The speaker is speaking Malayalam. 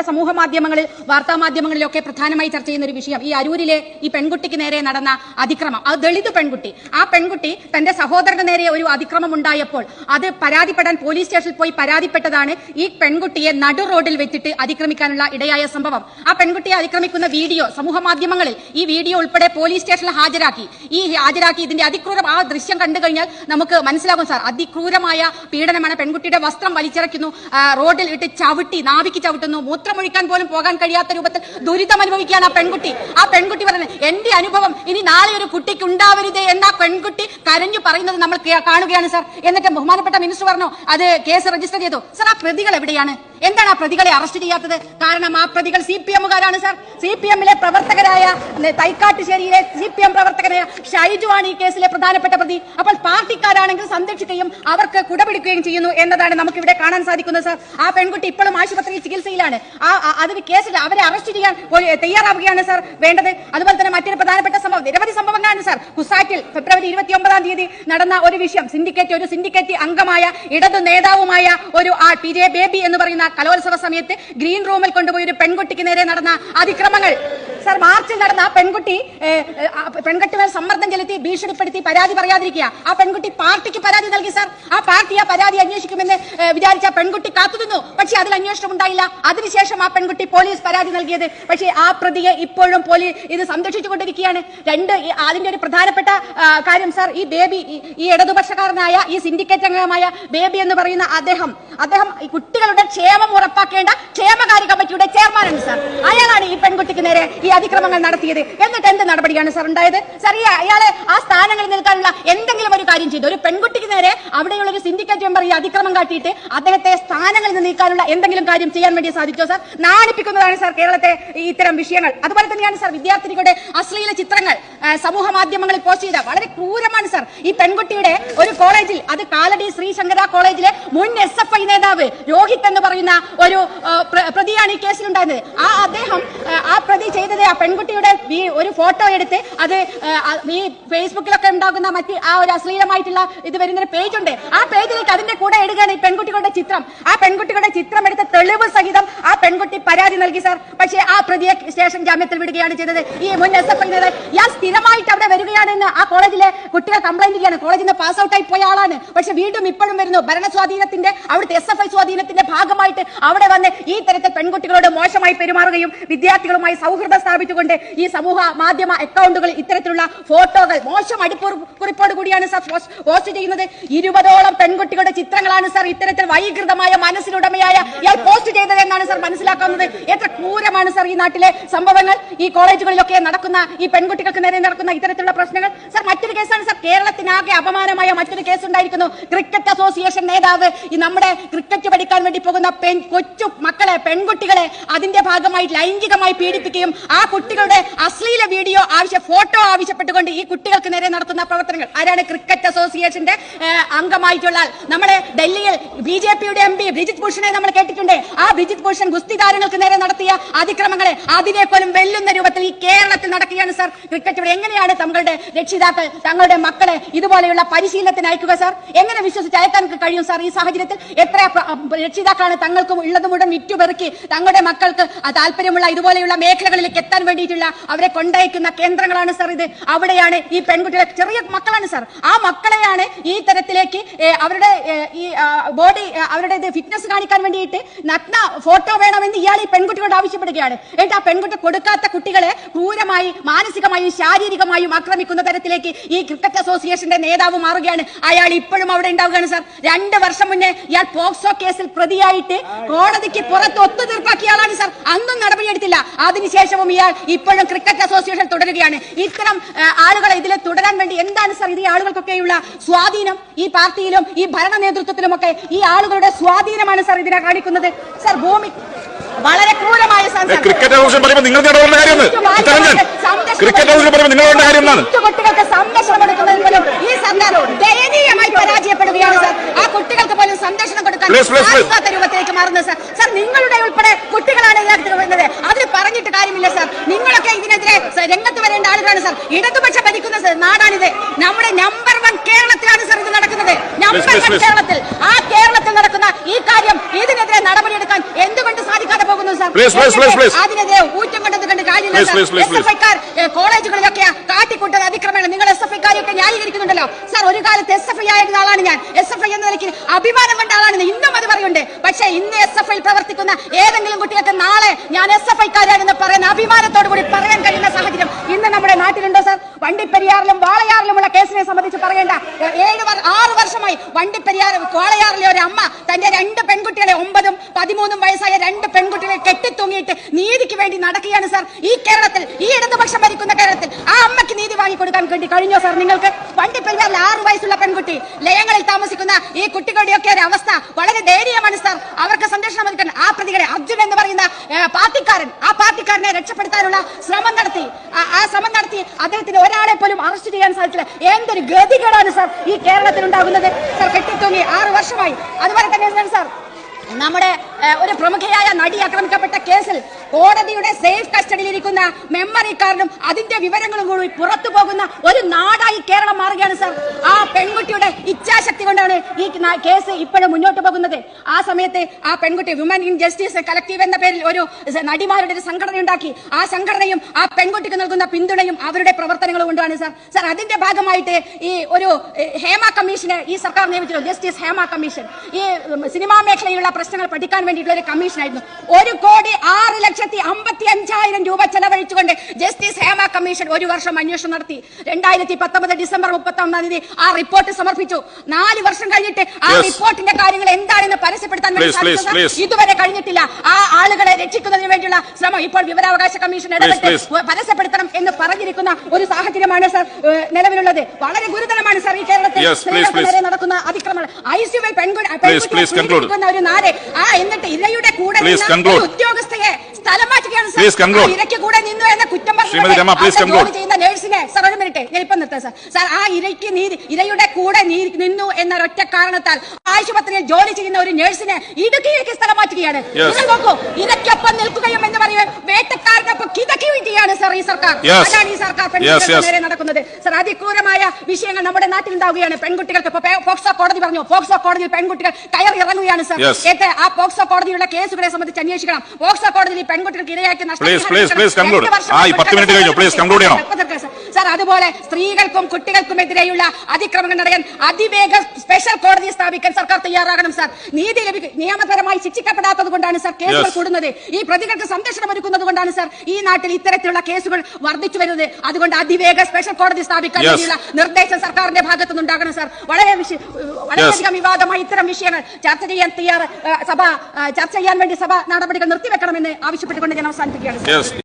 നമ്മുടെ സമൂഹ മാധ്യമങ്ങളിൽ, വാർത്താ മാധ്യമങ്ങളിലൊക്കെ പ്രധാനമായി ചർച്ച ചെയ്യുന്ന ഒരു വിഷയം ഈ അരൂരിലെ ഈ പെൺകുട്ടിക്ക് നേരെ നടന്ന അതിക്രമം. അത് ദളിത് പെൺകുട്ടി. ആ പെൺകുട്ടി തന്റെ സഹോദരന് നേരെ ഒരു അതിക്രമം ഉണ്ടായപ്പോൾ അത് പരാതിപ്പെടാൻ പോലീസ് സ്റ്റേഷനിൽ പോയി പരാതിപ്പെട്ടതാണ് ഈ പെൺകുട്ടിയെ നടു റോഡിൽ വെച്ചിട്ട് അതിക്രമിക്കാനുള്ള ഇടയായ സംഭവം. ആ പെൺകുട്ടിയെ അതിക്രമിക്കുന്ന വീഡിയോ സമൂഹ മാധ്യമങ്ങളിൽ ഈ വീഡിയോ ഉൾപ്പെടെ പോലീസ് സ്റ്റേഷനിൽ ഹാജരാക്കി. ഇതിന്റെ ആ ദൃശ്യം കണ്ടു കഴിഞ്ഞാൽ നമുക്ക് മനസ്സിലാകും സാർ, അതിക്രൂരമായ പീഡനമാണ്. പെൺകുട്ടിയുടെ വസ്ത്രം വലിച്ചിറക്കുന്നു, റോഡിൽ ഇട്ട് ചവിട്ടി, നാവിക്ക് ചവിട്ടുന്നു, മൂത്രമൊഴിക്കാൻ പോലും പോകാൻ കഴിയാത്ത രൂപത്തിൽ ദുരിതം അനുഭവിക്കുകയാണ് ആ പെൺകുട്ടി. ആ പെൺകുട്ടി പറയുന്നത് എന്റെ അനുഭവം ഇനി നാളെ ഒരു കുട്ടിക്ക് ഉണ്ടാവരുത് എന്ന പെൺകുട്ടി കരഞ്ഞു പറയുന്നത് നമ്മൾ കാണുകയാണ് സാർ. എന്നിട്ട് ബഹുമാനപ്പെട്ട മിനിസ്റ്റർ പറഞ്ഞു അത് കേസ് രജിസ്റ്റർ ചെയ്തു. സാർ, ആ പ്രതികൾ എവിടെയാണ്? എന്താണ് ആ പ്രതികളെ അറസ്റ്റ് ചെയ്യാത്തത്? കാരണം ആ പ്രതികൾ CPM-കാരാണ് സാർ. CPM-ലെ പ്രവർത്തകരായ തൈക്കാട്ടുശ്ശേരിയിലെ CPM പ്രവർത്തകരായ ഷൈജു ആണ് ഈ കേസിലെ പ്രധാനപ്പെട്ട പ്രതി. അപ്പോൾ പാർട്ടിക്കാരാണെങ്കിൽ സംരക്ഷിക്കുകയും അവർക്ക് കുടപിടിക്കുകയും ചെയ്യുന്നു എന്നതാണ് നമുക്കിവിടെ കാണാൻ സാധിക്കുന്നത് സാർ. ആ പെൺകുട്ടി ഇപ്പോഴും ആശുപത്രിയിൽ ചികിത്സയിലാണ്. അതിന് കേസിൽ അവരെ അറസ്റ്റ് ചെയ്യാൻ തയ്യാറാവുകയാണ് സാർ വേണ്ടത്. അതുപോലെ തന്നെ മറ്റൊരു പ്രധാനപ്പെട്ട സംഭവം, നിരവധി സംഭവങ്ങളാണ് സാർ. കുസാറ്റിൽ ഫെബ്രുവരി 29 നടന്ന ഒരു വിഷയം, ഒരു സിൻഡിക്കേറ്റ് അംഗമായ ഇടതു നേതാവുമായ ഒരു PJ ബേബി എന്ന് പറയുന്ന കലോത്സവ സമയത്ത് ഗ്രീൻ റൂമിൽ കൊണ്ടുപോയി ഒരു പെൺകുട്ടിക്ക് നേരെ നടന്ന അതിക്രമങ്ങൾ സാർ. മാർച്ചിൽ നടന്ന പെൺകുട്ടി മേൽ സമ്മർദ്ദം ചെലുത്തി, ഭീഷണിപ്പെടുത്തി, പരാതി പറയാതിരിക്കുക. ആ പെൺകുട്ടി പാർട്ടിക്ക് പരാതി നൽകി സാർ. ആ പാർട്ടി ആ പരാതി അന്വേഷിക്കുമെന്ന് വിചാരിച്ച പെൺകുട്ടി കാത്തുനിന്നു. പക്ഷേ അതിൽ അന്വേഷണം ഉണ്ടായില്ല. അതിനുശേഷം ആ പെൺകുട്ടി പോലീസ് പരാതി നൽകിയത്. പക്ഷേ ആ പ്രതിയെ ഇപ്പോഴും പോലീസ് ഇത് സംരക്ഷിച്ചുകൊണ്ടിരിക്കുകയാണ്. അതിന്റെ ഒരു പ്രധാനപ്പെട്ട കാര്യം സാർ, ഈ ബേബി, ഈ ഇടതുപക്ഷക്കാരനായ ഈ സിൻഡിക്കേറ്റ് അംഗമായ ബേബി എന്ന് പറയുന്ന അദ്ദേഹം ഈ കുട്ടികളുടെ ക്ഷേമം ഉറപ്പാക്കേണ്ട ക്ഷേമകാര്യ കമ്മിറ്റിയുടെ ചെയർമാനാണ് സാർ. അയാളാണ് ഈ പെൺകുട്ടിക്ക് നേരെ ഈ അതിക്രമങ്ങൾ നടത്തിയത്. എന്നിട്ട് എന്ത് നടപടിയാണ് സാർ ഉണ്ടായത്? സാർ, അയാളെ ആ സ്ഥാനങ്ങളിൽ നിൽക്കാനുള്ള എന്തെങ്കിലും ഒരു കാര്യം ചെയ്തു? ഒരു പെൺകുട്ടിക്ക് നേരെ അവിടെയുള്ള ഒരു സിൻഡിക്കേറ്റ് മെമ്പർ ഈ അതിക്രമം കാട്ടിയിട്ട് അദ്ദേഹത്തെ സ്ഥാനങ്ങളിൽ നിന്ന് നീക്കാനുള്ള എന്തെങ്കിലും കാര്യം ചെയ്യാൻ വേണ്ടി സാധിച്ചോ സാർ? നാണിപ്പിക്കുന്നതാണ് സാർ കേരളത്തെ ഇത്തരം വിഷയങ്ങൾ. അതുപോലെ തന്നെയാണ് സാർ വിദ്യാർത്ഥിനികളുടെ അശ്ലീല ചിത്രങ്ങൾ സമൂഹ മാധ്യമങ്ങളിൽ പോസ്റ്റ് ചെയ്ത വളരെ ക്രൂരമാണ് സാർ. ഈ പെൺകുട്ടിയുടെ ഒരു കോളേജിൽ, അത് കാലടി ശ്രീശങ്കര കോളേജിലെ മുൻ SFI നേതാവ് രോഹിത് എന്ന് പറയുന്ന ഒരു പ്രതിയാണ് ഈ കേസിലുണ്ടായിരുന്നത്. ആ പ്രതി ചെയ്തത് ആ പെൺകുട്ടിയുടെ ഒരു ഫോട്ടോ എടുത്ത് അത് ഈ ഫേസ്ബുക്കിലൊക്കെ ഉണ്ടാകുന്ന ആ ഒരു അശ്ലീലമായിട്ടുള്ള ഇത് വരുന്ന പേജ് ഉണ്ട്. ആ പേജിലേക്ക് അതിന്റെ കൂടെ ഇടുകയാണ് ഈ പെൺകുട്ടികളുടെ ചിത്രം. ആ പെൺകുട്ടികളുടെ ചിത്രം എടുത്ത് തെളിവ് സഹിതം ആ പെൺകുട്ടി പരാതി നൽകി സാർ. പക്ഷേ ആ പ്രതിയെ സ്റ്റേഷൻ ജാമ്യത്തിൽ വിടുകയാണ് ചെയ്തത്. ഈ മുൻ SFI നേതാവ് ഇയാൾ സ്ഥിരമായിട്ട് അവിടെ വരികയാണെന്ന് ആ കോളേജിലെ കുട്ടികൾ കംപ്ലൈന്റ് ചെയ്യാണ്. കോളേജിൽ നിന്ന് പാസ് ഔട്ടായി പോയ ആളാണ്. പക്ഷെ വീണ്ടും ഇപ്പോഴും വരുന്നു. ഭരണ സ്വാധീനത്തിന്റെ, അവിടുത്തെ SFI സ്വാധീനത്തിന്റെ ഭാഗമായിട്ട് അവിടെ വന്ന് ഈ തരത്തിൽ പെൺകുട്ടികളോട് മോശമായി പെരുമാറുകയും വിദ്യാർത്ഥികളുമായി സൗഹൃദം സ്ഥാപിച്ചുകൊണ്ട് ഈ സമൂഹ മാധ്യമ അക്കൗണ്ടുകളിൽ ഇത്തരത്തിലുള്ള ഫോട്ടോകൾ മോശം അടിക്കുറിപ്പോട് കൂടിയാണ് സാർ പോസ്റ്റ് ചെയ്യുന്നത്. 20ഓളം പെൺകുട്ടികളുടെ ചിത്രങ്ങളാണ് സാർ ഇത്തരത്തിൽ വൈകൃതമായ മനസ്സിനുടമയായ ഇയാൾ പോസ്റ്റ് ചെയ്തത് എന്നാണ് സാർ മനസ്സിലാക്കുന്നത്. എത്ര ക്രൂരമാണ് സാർ ഈ നാട്ടിലെ സംഭവങ്ങൾ, ഈ കോളേജുകളിലൊക്കെ നടക്കുന്ന, ഈ പെൺകുട്ടികൾക്ക് നേരെ നടക്കുന്ന ഇത്തരത്തിലുള്ള പ്രശ്നങ്ങൾ സാർ. മറ്റൊരു കേസാണ് സാർ, കേരളത്തിനാകെ അപമാനമായ മറ്റൊരു കേസ് ഉണ്ടായിരിക്കുന്നു. ക്രിക്കറ്റ് അസോസിയേഷൻ നേതാവ് ഈ നമ്മുടെ ക്രിക്കറ്റ് പഠിക്കാൻ വേണ്ടി പോകുന്ന കൊച്ചു മക്കളെ, പെൺകുട്ടികളെ അതിന്റെ ഭാഗമായി ലൈംഗികമായി പീഡിപ്പിക്കുകയും ആ കുട്ടികളുടെ അശ്ലീല ഫോട്ടോ ആവശ്യപ്പെട്ടുകൊണ്ട് ഈ കുട്ടികൾക്ക് നേരെ നടത്തുന്ന പ്രവർത്തനങ്ങൾ. ആരാണ്? ക്രിക്കറ്റ് അസോസിയേഷന്റെ അംഗമായിട്ടുള്ള നമ്മളെ ഡൽഹിയിൽ BJP-യുടെ MP ബ്രിജിത് ഭൂഷണെ നമ്മൾ കേട്ടിട്ടുണ്ട്. ആ ബ്രിജിത് ഭൂഷൺ ഗുസ്തി താരങ്ങൾക്ക് നേരെ നടത്തിയ അതിക്രമങ്ങളെ അതിനേക്കാളും വെല്ലുന്ന രൂപത്തിൽ ഈ കേരളത്തിൽ നടക്കുകയാണ് സാർ. ക്രിക്കറ്റ് എങ്ങനെയാണ് തങ്ങളുടെ രക്ഷിതാക്കൾ തങ്ങളുടെ മക്കളെ ഇതുപോലെയുള്ള പരിശീലനത്തിന് അയക്കുക സാർ? എങ്ങനെ വിശ്വസിച്ച് അയക്കാൻ കഴിയും സാർ? ഈ സാഹചര്യത്തിൽ എത്ര രക്ഷിതാക്കളാണ് തങ്ങൾക്ക് ഉള്ളത് മുഴുവൻ വിറ്റുപെറുക്കി തങ്ങളുടെ മക്കൾക്ക് താല്പര്യമുള്ള ഇതുപോലെയുള്ള മേഖലകളിലേക്ക് എത്താൻ വേണ്ടിയിട്ടുള്ള അവരെ കൊണ്ടയക്കുന്ന കേന്ദ്രങ്ങളാണ് സാർ ഇത്. അവിടെയാണ് ഈ പെൺകുട്ടികൾ, ചെറിയ മക്കളാണ് സാർ. ആ മക്കളെയാണ് ഈ തരത്തിലേക്ക് അവരുടെ ഈ ബോഡി, അവരുടെ ഫിറ്റ്നസ് കാണിക്കാൻ വേണ്ടിയിട്ട് നഗ്ന ഫോട്ടോ വേണമെന്ന് ഇയാൾ ഈ പെൺകുട്ടികളോട് ആവശ്യപ്പെടുകയാണ്. എന്നിട്ട് ആ പെൺകുട്ടി കൊടുക്കാത്ത കുട്ടികളെ ക്രൂരമായി മാനസികമായും ശാരീരികമായും ആക്രമിക്കുന്ന തരത്തിലേക്ക് ഈ ക്രിക്കറ്റ് അസോസിയേഷന്റെ നേതാവ് മാറുകയാണ്. അയാൾ ഇപ്പോഴും അവിടെ ഉണ്ടാവുകയാണ് സാർ. 2 വർഷം മുന്നേ ഇയാൾ പോക്സോ കേസിൽ പ്രതിയായിട്ട് കോടതിക്ക് പുറത്ത് ഒത്തുതീർപ്പാക്കിയ ആളാണ് സാർ. അന്നും നടപടിയെടുത്തില്ല. അതിനുശേഷവും ഇയാൾ ഇപ്പോഴും ക്രിക്കറ്റ് അസോസിയേഷൻ തുടരുകയാണ്. ഇത്തരം ആളുകളെ ഇതിൽ തുടരാൻ വേണ്ടി എന്താണ് സാർ ഈ ആളുകൾക്കൊക്കെയുള്ള സ്വാധീനം? ഈ പാർട്ടിയിലും ഈ ഭരണ നേതൃത്വത്തിലുമൊക്കെ ഈ ആളുകളുടെ സ്വാധീനമാണ് സാർ ഇതിനെ കാണിക്കുന്നത് സാർ. ഭൂമി വളരെ ക്രൂരമായ കുട്ടികൾക്ക് സംരക്ഷണം കൊടുക്കുന്നതിൽ പോലും ഈ സർക്കാർ ദയനീയമായി പരാജയപ്പെടുകയാണ് സാർ. ആ കുട്ടികൾക്ക് പോലും സംരക്ഷണം കൊടുക്കാൻ രൂപത്തിലേക്ക് മാറുന്നത് സാർ. സാർ, നിങ്ങളുടെ ഉൾപ്പെടെ കുട്ടികളാണ് ഇതിനകത്ത് വരുന്നത്. അതിന് പറഞ്ഞിട്ട് കാര്യമില്ല സാർ. നിങ്ങളൊക്കെ ഇതിനെതിരെ രംഗത്ത് വരേണ്ട ആളുകളാണ് സാർ. ഇടതുപക്ഷം ഭരിക്കുന്ന നാടാണിത്. നമ്മുടെ നമ്പർ 1 കേരളത്തിലാണ് സാർ ഇത് നടക്കുന്നത്. നമ്പർ 1 കേരളത്തിൽ. ആ കേരളത്തിൽ നടക്കുന്ന ഈ കാര്യം, ഇതിനെതിരെ നടപടിയെടുക്കാൻ എന്തുകൊണ്ട് സാധിക്കാതെ പോകുന്നു പറഞ്ഞോളൂ സാർ. Please. അതിനെതിരെ ഊറ്റം കൊണ്ടത് കണ്ട് കാര്യമില്ല സാർ. SFIക്കാർ കോളേജുകളിലൊക്കെ കാട്ടിക്കൂട്ടുന്ന അതിക്രമങ്ങൾ നിങ്ങൾ SFIക്കാരെയൊക്കെ ന്യായീകരിക്കുന്നുണ്ടല്ലോ സാർ. ഒരു കാലത്ത് SFI ആയിരുന്ന ആളാണ് ഞാൻ. SFI എന്ന നിലയ്ക്ക് അഭിമാനം കൊണ്ട ആളാണ്. ഇന്നും അത് പറയുന്നുണ്ട്. പക്ഷേ ഇന്ന് SFI പ്രവർത്തിക്കുന്ന ഏതെങ്കിലും കുട്ടികൾക്ക് നാളെ ഞാൻ SFIക്കാരാണെന്ന് പറയാൻ അഭിമാനത്തോടു കൂടി പറയാൻ കഴിയുന്ന സാഹചര്യം ഇന്ന് നമ്മുടെ നാട്ടിലുണ്ടോ സാർ? വണ്ടിപ്പെരിയാറിലും വാളയാറിലുമുള്ള കേസിനെ സംബന്ധിച്ച് പറയേണ്ട 6 വർഷമായി വണ്ടിപ്പെരിയാർ വാളയാറിലെ ഒരു അമ്മ തന്റെ 2 പെൺകുട്ടികളെ 9ഉം 13ഉം വയസ്സായ 2 പെൺകുട്ടികളെ കെട്ടിത്തൂങ്ങിയിട്ട് നീതിക്ക് വേണ്ടി നടക്കുകയാണ് സാർ. ഈ കേരളത്തിൽ, ഈ ഇടതുപക്ഷം ഭരിക്കുന്ന കേരളത്തിൽ ആ അമ്മയ്ക്ക് നീതി വാങ്ങിക്കൊടുക്കാൻ വേണ്ടി കഴിഞ്ഞോ സാർ നിങ്ങൾക്ക്? വണ്ടിപ്പെരിയാറിൽ 6 വയസ്സുള്ള പെൺകുട്ടി, ലയങ്ങളിൽ താമസിക്കുന്ന ഈ കുട്ടികളുടെയൊക്കെ ഒരു അവസ്ഥ വളരെ ദയനീയമാണ് സാർ. അവർക്ക് സംരക്ഷണം നൽകാൻ ആ പ്രതികളെ അർജുൻ എന്ന് പറയുന്ന പാർട്ടിക്കാരനെ രക്ഷപ്പെടുത്താനുള്ള ശ്രമം നടത്തി. ആ ശ്രമം നടത്തി അദ്ദേഹത്തിന് ഒരാളെ പോലും അറസ്റ്റ് ചെയ്യാൻ സാധിച്ചില്ല. എന്തൊരു ഗതികേടാണ് സാർ ഈ കേരളത്തിൽ ഉണ്ടാകുന്നത് സാർ. കെട്ടിത്തൂങ്ങി 6 വർഷമായി. അതുപോലെ തന്നെ സാർ നമ്മുടെ ഒരു പ്രമുഖയായ നടി ആക്രമിക്കപ്പെട്ട കേസിൽ കോടതിയുടെ സേഫ് കസ്റ്റഡിയിലിരിക്കുന്ന മെമ്മറി കാർഡും അതിന്റെ വിവരങ്ങളും കൂടി പുറത്തു പോകുന്ന ഒരു നാടായി കേരളം മാറുകയാണ് സാർ. ആ പെൺകുട്ടിയുടെ ഇച്ഛാശക്തി കൊണ്ടാണ് ഈ കേസ് ഇപ്പോഴും മുന്നോട്ട് പോകുന്നത്. ആ സമയത്ത് ആ പെൺകുട്ടി വിമൻ ഇൻ ജസ്റ്റിസ് കളക്റ്റീവ് എന്ന പേരിൽ ഒരു നടിമാരുടെ ഒരു സംഘടന ഉണ്ടാക്കി. ആ സംഘടനയും ആ പെൺകുട്ടിക്ക് നൽകുന്ന പിന്തുണയും അവരുടെ പ്രവർത്തനങ്ങളും കൊണ്ടാണ് സാർ. സാർ അതിന്റെ ഭാഗമായിട്ട് ഈ ഒരു ഹേമ കമ്മീഷനെ ഈ സർക്കാർ നിയമിച്ചു. ജസ്റ്റിസ് ഹേമ കമ്മീഷൻ ഈ സിനിമാ മേഖലയിലുള്ള പ്രശ്നങ്ങൾ പഠിക്കാൻ വേണ്ടിയിട്ടുള്ള ഒരു കമ്മീഷനായിരുന്നു. 1,06,55,000 രൂപ ചെലവഴിച്ചുകൊണ്ട് ജസ്റ്റിസ് ഹേമ കമ്മീഷൻ 1 വർഷം അന്വേഷണം നടത്തി. 2019 ഡിസംബർ 31 ആ റിപ്പോർട്ട് സമർപ്പിച്ചു. 4 വർഷം കഴിഞ്ഞിട്ട് ആ റിപ്പോർട്ടിന്റെ കാര്യങ്ങൾ എന്താണെന്ന് പരസ്യപ്പെടുത്താൻ വേണ്ടി ഇതുവരെ കഴിഞ്ഞിട്ടില്ല. ആ ആളുകളെ രക്ഷിക്കുന്നതിന് വേണ്ടിയുള്ള ശ്രമം ഇപ്പോൾ വിവരാവകാശ കമ്മീഷൻ ഇടപെട്ട് പരസ്യപ്പെടുത്തണം എന്ന് പറഞ്ഞിരിക്കുന്ന ഒരു സാഹചര്യമാണ് സാർ നിലവിലുള്ളത്. വളരെ ഗുരുതരമാണ് സാർ ഈ കേരളത്തിൽ സ്ത്രീകൾക്ക് നടക്കുന്ന അതിക്രമങ്ങൾ. ഐസിയുവിൽ പെൺകുട്ടിക്കുന്ന ഒരു നാരെ എന്നിട്ട് ഇരയുടെ കൂടെ ഉദ്യോഗസ്ഥയെ സ്ഥലം മാറ്റുകയാണ് സാർ. ഇരയ്ക്ക് കൂടെ നിന്നു എന്ന കുറ്റം പറഞ്ഞു ചെയ്യുന്ന നേഴ്സിനെ സാർ ഒരു മിനിറ്റ് ഞാൻ ഇപ്പം നിർത്താം സാർ. സാർ ആ ഇരയുടെ കൂടെ നിന്നു എന്ന ഒറ്റ കാരണത്താൽ ആശുപത്രിയിൽ ജോലി ചെയ്യുന്ന ഒരു നേഴ്സിനെ ഇടുക്കിയിലേക്ക് സ്ഥലം മാറ്റുകയാണ്. നിങ്ങൾ നോക്കൂ, ഇരയ്ക്കൊപ്പം നിൽക്കുകയും എന്ന് പറയുന്നത് വേട്ടക്കാരനൊപ്പം കിതക്കുകയും ചെയ്യാണ് സാർ ഈ സർക്കാർ. അതാണ് ഈ സർക്കാർ പെൺകുട്ടികൾക്ക് നേരെ നടക്കുന്നത് സാർ. അതിക്രൂരമായ വിഷയങ്ങൾ നമ്മുടെ നാട്ടിൽ ഉണ്ടാവുകയാണ്. പെൺകുട്ടികൾക്ക് പോക്സോ കോടതി പറഞ്ഞു, പോക്സോ കോടതിയിൽ പെൺകുട്ടികൾ കയറി ഇറങ്ങുകയാണ് സാർ. ആ പോക്സോ കോടതിയുള്ള കേസുകളെ സംബന്ധിച്ച് അന്വേഷിക്കണം. പോക്സോ കോടതിയിൽ പെൺകുട്ടികൾക്ക് ഇരയാക്കി സാർ. അതുപോലെ സ്ത്രീകൾക്കും കുട്ടികൾക്കുമെതിരെയുള്ള അതിക്രമങ്ങൾ തടയാൻ അതിവേഗ സ്പെഷ്യൽ കോടതി സ്ഥാപിക്കാൻ സർക്കാർ തയ്യാറാകണം സാർ. നീതി നിയമപരമായി ശിക്ഷിക്കപ്പെടാത്തത് കൊണ്ടാണ് സാർ കേസുകൾ കൂടുന്നത്. ഈ പ്രതികൾക്ക് സംരക്ഷണം ഒരുക്കുന്നത് കൊണ്ടാണ് സാർ ഈ നാട്ടിൽ ഇത്തരത്തിലുള്ള കേസുകൾ വർദ്ധിച്ചു വരുന്നത്. അതുകൊണ്ട് അതിവേഗ സ്പെഷ്യൽ കോടതി സ്ഥാപിക്കാൻ വേണ്ടിയുള്ള നിർദ്ദേശം സർക്കാരിന്റെ ഭാഗത്തുനിന്നുണ്ടാകണം സാർ. വളരെയധികം വിവാദമായി ഇത്തരം വിഷയങ്ങൾ ചർച്ച ചെയ്യാൻ വേണ്ടി സഭ നടപടികൾ നിർത്തിവെക്കണമെന്ന് ആവശ്യപ്പെട്ടുകൊണ്ട് ഞാൻ അവസാനിപ്പിക്കുകയാണ്.